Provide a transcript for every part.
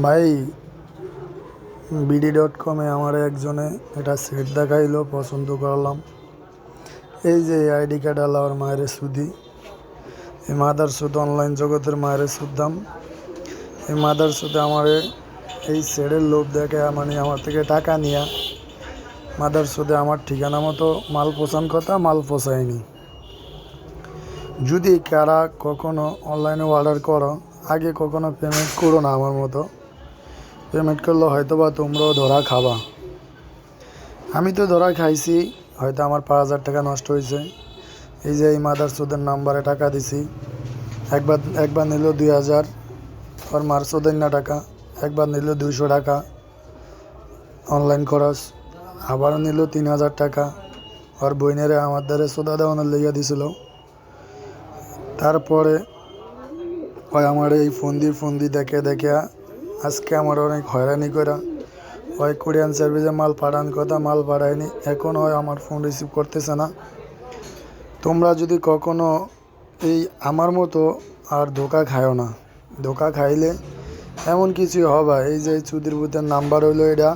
ভাই BD.com-এ আমার একজনে এটা সেট দেখাইলো, পছন্দ করলাম। এই যে আইডি কার্ড আলা ওর মায়ের সুদি, এই মাদার সুদ অনলাইন জগতের মায়ের সুদাম। এই মাদার সুদে আমার এই সেটের লোভ দেখে মানে আমার থেকে টাকা নিয়া মাদার সুদে আমার ঠিকানা মতো মাল পোষান কথা মাল পোষায়নি। যদি কারা কখনো অনলাইনে অর্ডার করো, আগে কখনো পেমেন্ট করো না। আমার মতো পেমেন্ট করলে হয়তো বা তোমরাও ধরা খাবা। আমি তো ধরা খাইছি, হয়তো আমার 5,000 টাকা নষ্ট হয়েছে। এই যে এই মাদার সুদের নাম্বারে টাকা দিছি, একবার নিল 2,000, ওর মার সুদের না টাকা। একবার নিল 200 টাকা অনলাইন খরচ, আবারও নিল 3,000 টাকা। ওর বইনেরে আমার দ্বারা সোদা দেওয়ানোর লেগে দিছিল। তারপরে ওই আমার এই ফোন দি দেখে দেখে আজকে আমার অনেক হয়রানি করা। ওই কুরিয়ান সার্ভিসে মাল পাঠান কথা, মাল পাঠায়নি। এখন হয় আমার ফোন রিসিভ করতেছে না। তোমরা যদি কখনো এই আমার মতো আর ধোকা খায়ও না। ধোকা খাইলে এমন কিছু হবে। এই যে চুদির বুথের নাম্বার হইলো এটা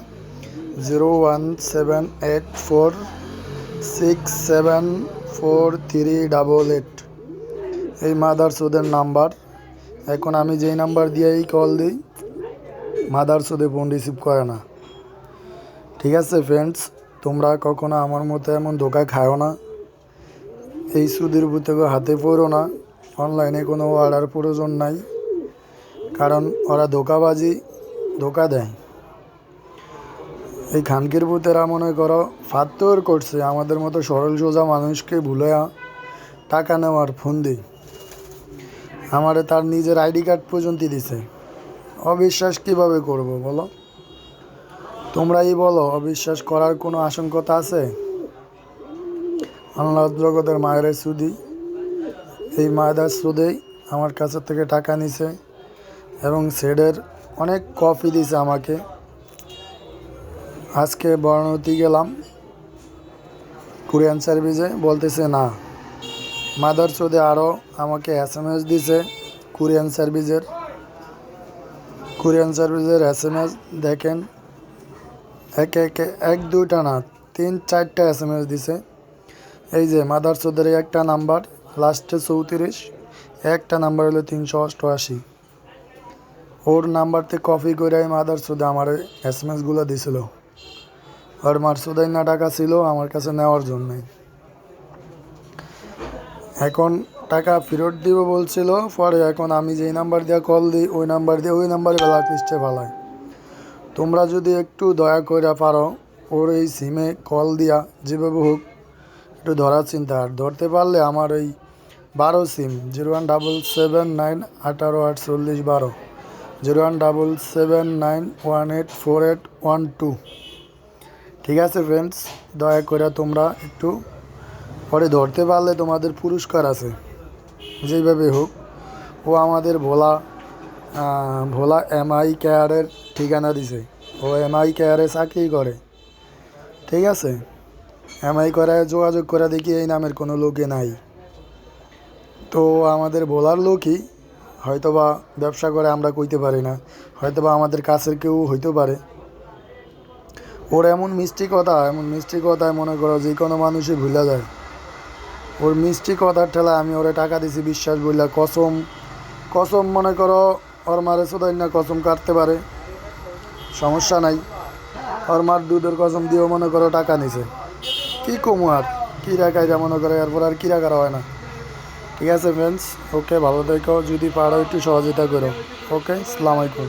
01784674388। এই মাদার সুদের নাম্বার। এখন আমি যেই নাম্বার দিয়েই কল দিই, মাদার সুদে ফোন রিসিভ করে না। ঠিক আছে ফ্রেন্ডস, তোমরা কখনো আমার মতো এমন ধোকা খাও না। এই সুদের বুথেকে হাতে পড়ো না। অনলাইনে কোনো অর্ডার প্রয়োজন নাই, কারণ ওরা ধোকা দেয়। এই খানকির বুথেরা মনে করো ফাত্তর করছে আমাদের মতো সরল সোজা মানুষকে ভুলেয়া টাকা নেওয়ার ফোন দিই। আমারে তার নিজের আইডি কার্ড পর্যন্ত দিছে। অবিশ্বাস কিভাবে করব বলো? তোমরাই বলো, অবিশ্বাস করার কোনো আশঙ্কতা আছে? অনলাইন জগতের মায়ের সুদি, এই মায়ের সুদেই আমার কাছের থেকে টাকা নিছে এবং সেডের অনেক কফি দিছে আমাকে। আজকে বর্ণতি গেলাম কুরিয়ান সার্ভিসে, বলতেছে না। মাদার সুদে আরও আমাকে SMS দিছে কুরিয়ান সার্ভিসের SMS দেখেন, একে 1-2টা না, 3-4টা SMS দিছে। এই যে মাদার সুদের একটা নাম্বার লাস্টে 34, একটা নাম্বার হলো 388। ওর নাম্বারতে কপি করে মাদার সুদে আমার SMS-গুলো দিছিল। ওর মার সুদাই না টাকা ছিল আমার কাছে নেওয়ার জন্যে। এখন টাকা ফেরত দিব বলছিল, পরে এখন আমি যেই নাম্বার দিয়ে কল দিই ওই নাম্বারে ব্ল্যাক লিস্টে ফেলায়। তোমরা যদি একটু দয়া করে পারো ওর এই সিমে কল দিয়া যেভাবে হোক একটু ধরার চিন্তা। আর ধরতে পারলে আমার এই 12 সিম 01779184812, 01779184812। ঠিক আছে ফ্রেন্ডস, দয়া করে তোমরা একটু পরে ধরতে পারলে তোমাদের পুরস্কার আছে। যেইভাবে হোক ও আমাদের ভোলা MI কেয়ারের ঠিকানা দিছে। ও MI কেয়ারে চাকরি করে। ঠিক আছে, MI করে যোগাযোগ করে দেখি এই নামের কোনো লোকে নাই। তো আমাদের ভোলার লোকই হয়তোবা ব্যবসা করে, আমরা কইতে পারি না। হয়তোবা আমাদের কাছের কেউ হইতে পারে। ওর এমন মিষ্টি কথায় মনে করো যে কোনো মানুষই ভুলে যায়। ওর মিষ্টি কথার ঠেলা আমি ওরে টাকা দিছি বিশ্বাস বললা। কসম মনে করো ওর মারে শুধাই না, কসম কাটতে পারে, সমস্যা নাই। ওর মার দুধের কসম দিয়েও মনে করো টাকা নিছে। কি কমু আর কী রাখাইরা মনে করে, এরপর আর কী রাখার হয় না। ঠিক আছে ফ্রেন্ডস, ওকে, ভালো থেকো। যদি পারো একটু সহযোগিতা করো। ওকে, আসসালামু আলাইকুম।